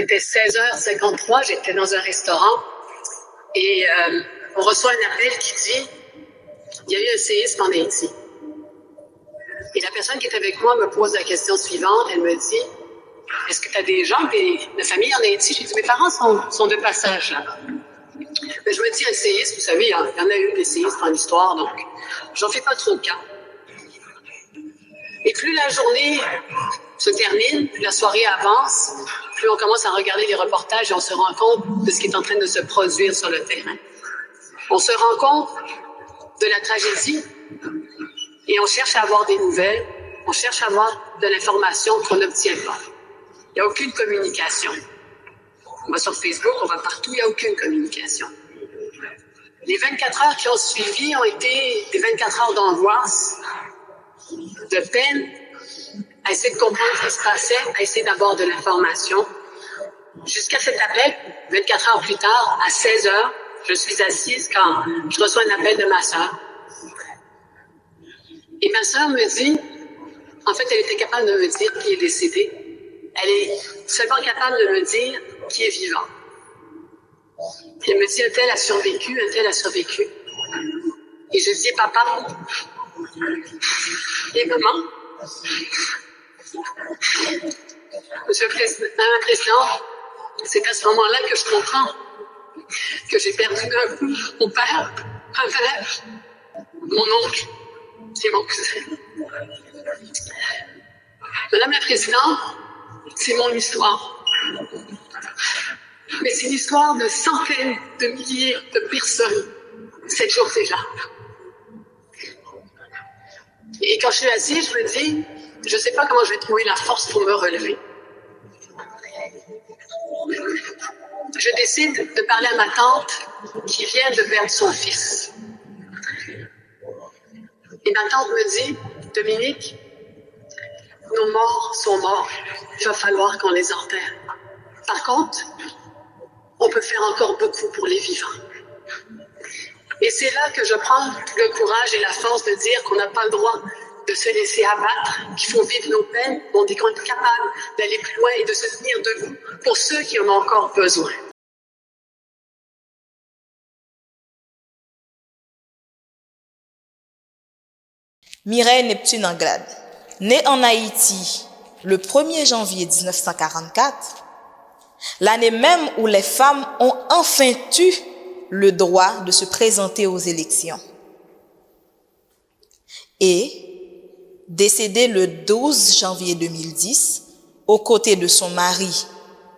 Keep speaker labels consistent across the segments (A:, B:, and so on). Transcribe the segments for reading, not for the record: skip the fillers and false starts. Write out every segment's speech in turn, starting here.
A: était 16h53, j'étais dans un restaurant et on reçoit un appel qui dit « Il y a eu un séisme en Haïti ». Et la personne qui est avec moi me pose la question suivante, elle me dit « Est-ce que tu as des gens, de famille en Haïti ?» J'ai dit « Mes parents sont de passage là-bas ». Mais je me dis un séisme, vous savez, il y en a eu des séismes dans l'histoire, donc j'en fais pas trop de cas. Et plus la journée se termine, plus la soirée avance, plus on commence à regarder les reportages et on se rend compte de ce qui est en train de se produire sur le terrain. On se rend compte de la tragédie et on cherche à avoir des nouvelles, on cherche à avoir de l'information qu'on n'obtient pas. Il n'y a aucune communication. On va sur Facebook, on va partout, il n'y a aucune communication. Les 24 heures qui ont suivi ont été des 24 heures d'angoisse, de peine, à essayer de comprendre ce qui se passait, à essayer d'avoir de l'information. Jusqu'à cet appel, 24 heures plus tard, à 16 heures, je suis assise quand je reçois un appel de ma sœur. Et ma sœur me dit, en fait, elle était capable de me dire qui est décédé. Elle est seulement capable de me dire qui est vivant. Puis elle me dit, un tel a survécu, un tel a survécu. Et je dis, papa et maman, Monsieur le Président, Madame la Présidente, c'est à ce moment-là que je comprends que j'ai perdu d'un coup mon père, un frère, mon oncle et mon cousin. Madame la Présidente, c'est mon histoire. Mais c'est l'histoire de centaines de milliers de personnes cette journée-là. Et quand je suis assise, je me dis, je ne sais pas comment je vais trouver la force pour me relever. Je décide de parler à ma tante qui vient de perdre son fils. Et ma tante me dit, Dominique, nos morts sont morts. Il va falloir qu'on les enterre. Par contre, on peut faire encore beaucoup pour les vivants. Et c'est là que je prends le courage et la force de dire qu'on n'a pas le droit de se laisser abattre, qu'il faut vivre nos peines, qu'on est capable d'aller plus loin et de se tenir debout pour ceux qui en ont encore besoin.
B: Mireille Neptune Anglade, née en Haïti le 1er janvier 1944, l'année même où les femmes ont enfin eu le droit de se présenter aux élections. Et, décédée le 12 janvier 2010, aux côtés de son mari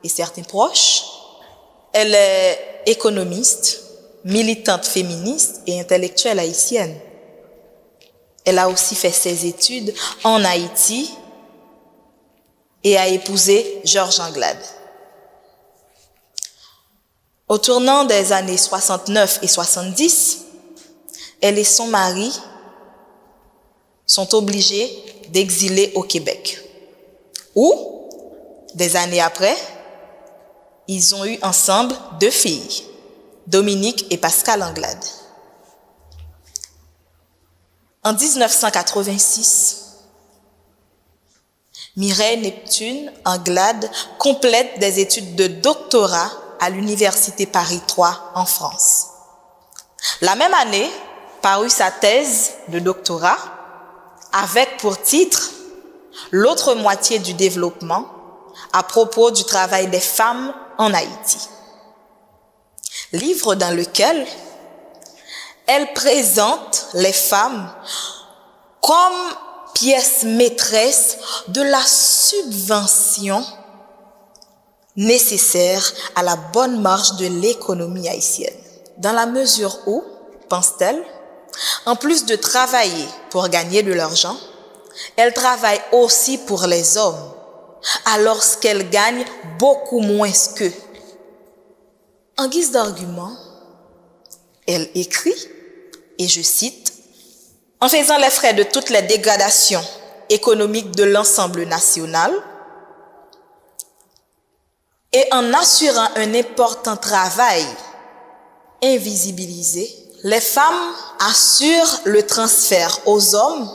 B: et certains proches, elle est économiste, militante féministe et intellectuelle haïtienne. Elle a aussi fait ses études en Haïti et a épousé Georges Anglade. Au tournant des années 69 et 70, elle et son mari sont obligés d'exiler au Québec, où, des années après, ils ont eu ensemble 2 filles, Dominique et Pascal Anglade. En 1986, Mireille Neptune Anglade complète des études de doctorat à l'Université Paris III en France. La même année, parut sa thèse de doctorat avec pour titre « L'autre moitié du développement » à propos du travail des femmes en Haïti. Livre dans lequel elle présente les femmes comme pièces maîtresses de la subvention nécessaire à la bonne marche de l'économie haïtienne. Dans la mesure où, pense-t-elle, en plus de travailler pour gagner de l'argent, elles travaillent aussi pour les hommes, alors qu'elles gagnent beaucoup moins qu'eux. En guise d'argument, elle écrit, et je cite, « En faisant les frais de toutes les dégradations économiques de l'ensemble national, et en assurant un important travail invisibilisé, les femmes assurent le transfert aux hommes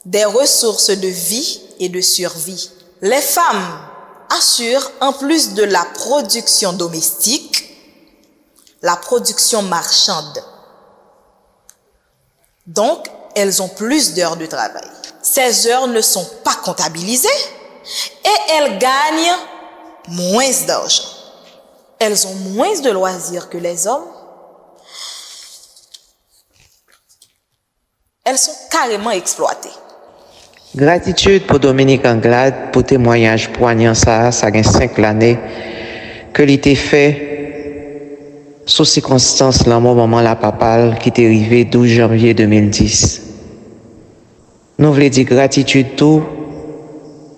B: des ressources de vie et de survie. Les femmes assure, en plus de la production domestique, la production marchande. Donc, elles ont plus d'heures de travail. Ces heures ne sont pas comptabilisées et elles gagnent moins d'argent. Elles ont moins de loisirs que les hommes. Elles sont carrément exploitées.
C: Gratitude pour Dominique Anglade pour témoignage poignant ça gagne 5 l'année que l'été fait sous circonstances là mon maman la papale qui est arrivé 12 janvier 2010. Nous voulons dire gratitude tout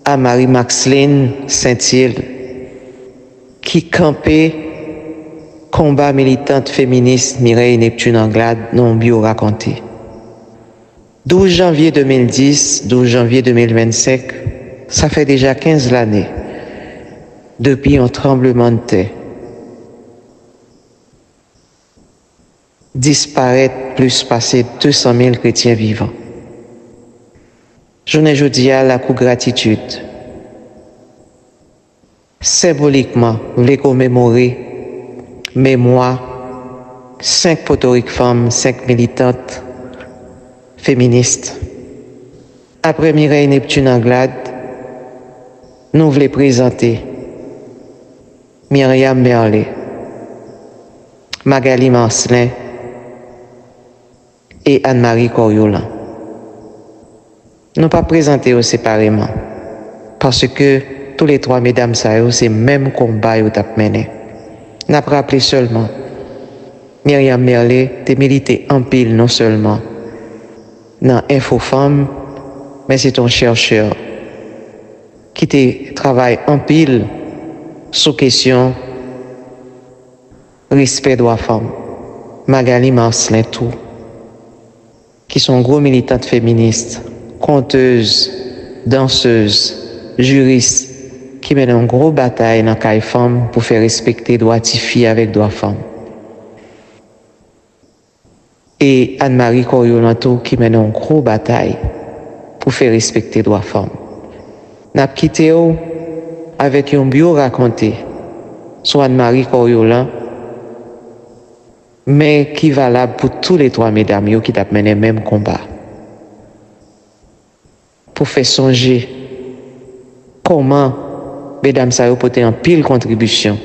C: à Marie-Maxline Saint-Île qui campait combat militante féministe Mireille Neptune Anglade non bio raconté. 12 janvier 2010, 12 janvier 2025, ça fait déjà 15 l'année depuis un tremblement de terre. Disparaître plus passer 200 000 chrétiens vivants. Journée jeudi à la coup gratitude. Symboliquement, vous voulez commémorer mémoire 5 potoriques femmes, 5 militantes féministes. Après Mireille Neptune Anglade, nous voulons présenter Myriam Merlet, Magali Marcelin et Anne-Marie Coriolan. Nous pas présenter séparément parce que tous les 3 mesdames ça c'est même combat au tap mené. N'a pas rappelé seulement Myriam Merlet te milité en pile non seulement dans Infofemme, mais c'est un chercheur qui te travaille en pile sous question respect droits femmes. Magali Marcelin tout, qui sont gros militantes féministes, conteuses, danseuses, juristes, qui mènent une grosse bataille dans les femmes pour faire respecter droits filles avec droits femmes. Et Anne-Marie Coriolanto qui mène une grosse bataille pour faire respecter droits femmes. N'a quitté avec un bio raconté sur Anne-Marie Coriolan, mais qui est valable pour tous les 3 mesdames qui ont mené le même combat. Pour faire songer comment mesdames ça ont porté en pile contribution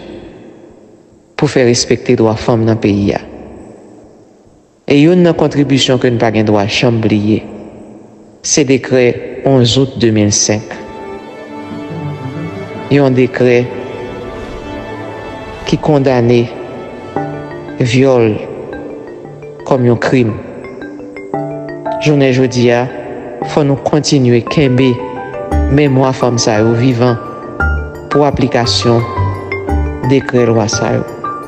C: pour faire respecter les droits des femmes dans le pays. Et une contribution que nous n'avons pas droit à oublier, c'est le décret 11 août 2005. Il y a un décret qui condamnait viol comme un crime. Journée jeudi, il faut nous continuer kembe mémoire femme ça vivant pour application décret loi ça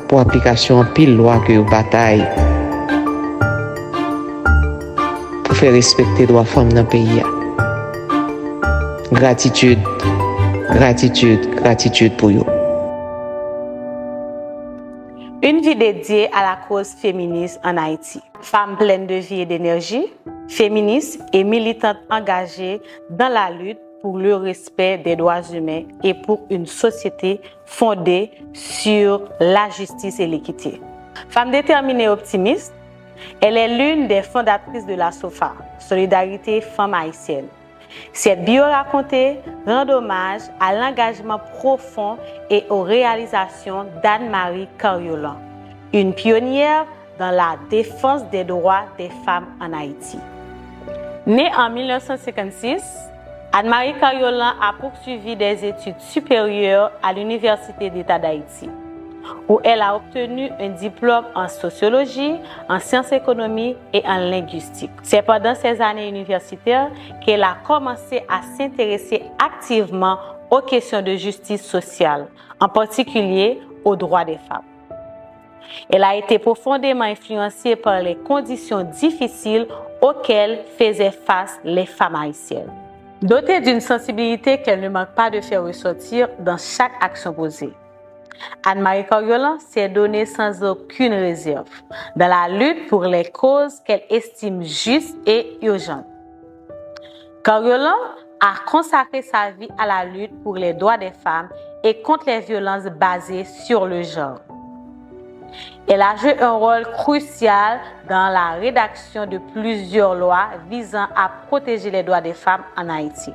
C: pour application en pile loi que bataille pour faire respecter droits femmes dans le pays. Gratitude, gratitude, gratitude pour vous.
D: Une vie dédiée à la cause féministe en Haïti. Femme pleine de vie et d'énergie, féministe et militante engagée dans la lutte pour le respect des droits humains et pour une société fondée sur la justice et l'équité. Femme déterminée et optimiste, elle est l'une des fondatrices de la SOFA, Solidarité Femmes Haïtiennes. Cette bio racontée rend hommage à l'engagement profond et aux réalisations d'Anne-Marie Coriolan, une pionnière dans la défense des droits des femmes en Haïti. Née en 1956, Anne-Marie Coriolan a poursuivi des études supérieures à l'Université d'État d'Haïti, où elle a obtenu un diplôme en sociologie, en sciences économiques et en linguistique. C'est pendant ces années universitaires qu'elle a commencé à s'intéresser activement aux questions de justice sociale, en particulier aux droits des femmes. Elle a été profondément influencée par les conditions difficiles auxquelles faisaient face les femmes haïtiennes. Dotée d'une sensibilité qu'elle ne manque pas de faire ressortir dans chaque action posée, Anne-Marie Coriolan s'est donnée sans aucune réserve dans la lutte pour les causes qu'elle estime justes et urgentes. Coriolan a consacré sa vie à la lutte pour les droits des femmes et contre les violences basées sur le genre. Elle a joué un rôle crucial dans la rédaction de plusieurs lois visant à protéger les droits des femmes en Haïti.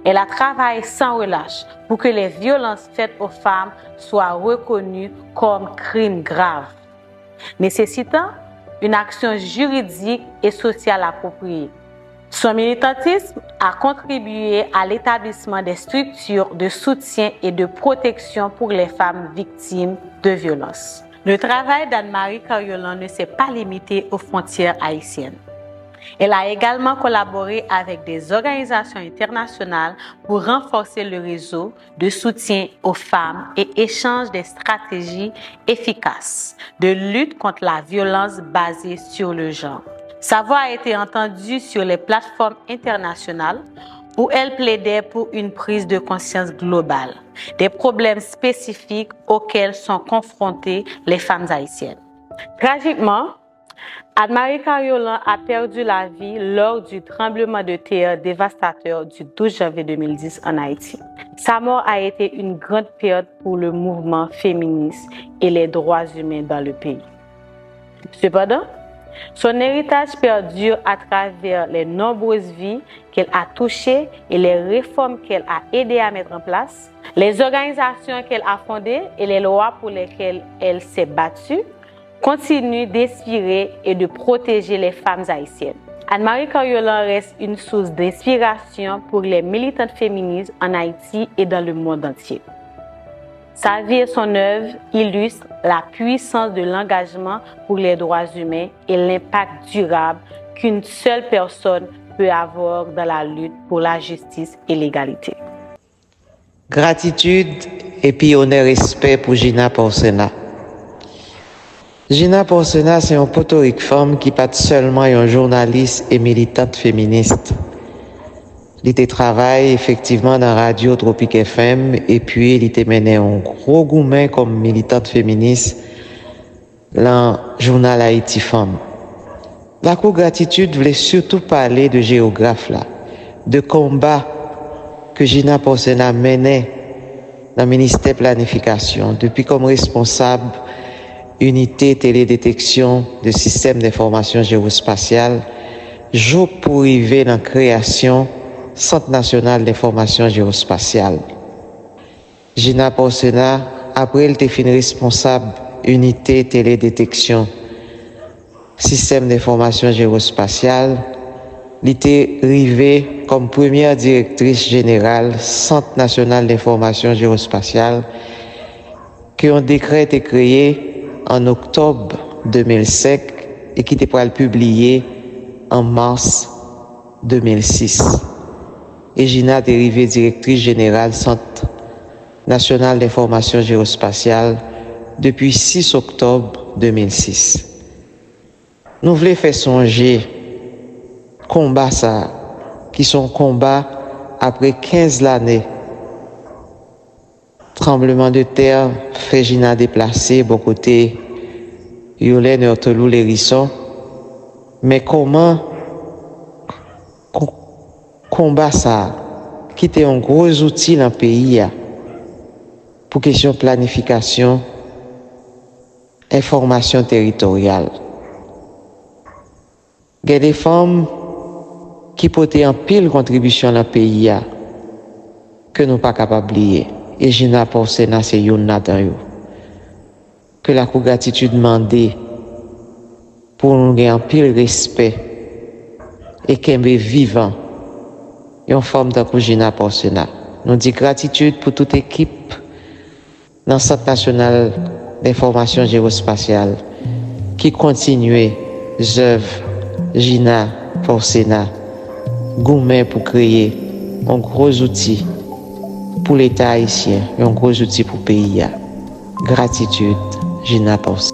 D: Elle a travaillé sans relâche pour que les violences faites aux femmes soient reconnues comme crimes graves, nécessitant une action juridique et sociale appropriée. Son militantisme a contribué à l'établissement des structures de soutien et de protection pour les femmes victimes de violences. Le travail d'Anne-Marie Carriolan ne s'est pas limité aux frontières haïtiennes. Elle a également collaboré avec des organisations internationales pour renforcer le réseau de soutien aux femmes et échange des stratégies efficaces de lutte contre la violence basée sur le genre. Sa voix a été entendue sur les plateformes internationales où elle plaidait pour une prise de conscience globale des problèmes spécifiques auxquels sont confrontées les femmes haïtiennes. Tragiquement, Anne-Marie Carriolan a perdu la vie lors du tremblement de terre dévastateur du 12 janvier 2010 en Haïti. Sa mort a été une grande perte pour le mouvement féministe et les droits humains dans le pays. Cependant, son héritage perdure à travers les nombreuses vies qu'elle a touchées et les réformes qu'elle a aidé à mettre en place, les organisations qu'elle a fondées et les lois pour lesquelles elle s'est battue continuent d'inspirer et de protéger les femmes haïtiennes. Anne-Marie Carriolan reste une source d'inspiration pour les militantes féministes en Haïti et dans le monde entier. Sa vie et son œuvre illustrent la puissance de l'engagement pour les droits humains et l'impact durable qu'une seule personne peut avoir dans la lutte pour la justice et l'égalité.
C: Gratitude et puis honneur et respect pour Gina Porsena. Gina Porsena, c'est une portorique femme qui pas seulement une journaliste et militante féministe. Il était travaillé effectivement dans Radio Tropique FM et puis il était mené un gros gourmet comme militante féministe dans le journal Haïti Femme. La Cour Gratitude voulait surtout parler de géographe là, de combat que Gina Porsena menait dans le ministère de Planification depuis comme responsable unité télédétection de système d'information géospatiale, jour pour arriver dans la création Centre national d'information géospatiale. Gina Porsena, après elle était fini responsable unité télédétection système d'information géospatiale, elle était arrivée comme première directrice générale Centre national d'information géospatiale, qui un décret été créé en octobre 2005 et qui était pour le publier en mars 2006. Et Gina est arrivée directrice générale Centre national d'information géospatiale depuis 6 octobre 2006. Nous voulons faire songer combat ça, qui sont combats après 15 années. Tremblement de terre fait Gina déplacer bon côté Yolène Ortelou l'hérisson. Mais comment combat ça, qui était un gros outil dans le pays pour question planification, information territoriale. Il y a des femmes qui portent en pile contribution dans le pays que nous ne sommes pas capables d'oublier. Et Gina Porsena, c'est une là-dedans. Que la Cour Gratitude demande pour nous gagner en pile respect et qu'elle est vivant. Et en forme de Gina Porsena. Nous disons gratitude pour toute équipe dans le Centre national d'information géospatiale qui continue l'œuvre Gina Porsena, gourmet pour créer un gros outil pour l'État haïtien et un gros outil pour le pays. Gratitude, Gina Porsena.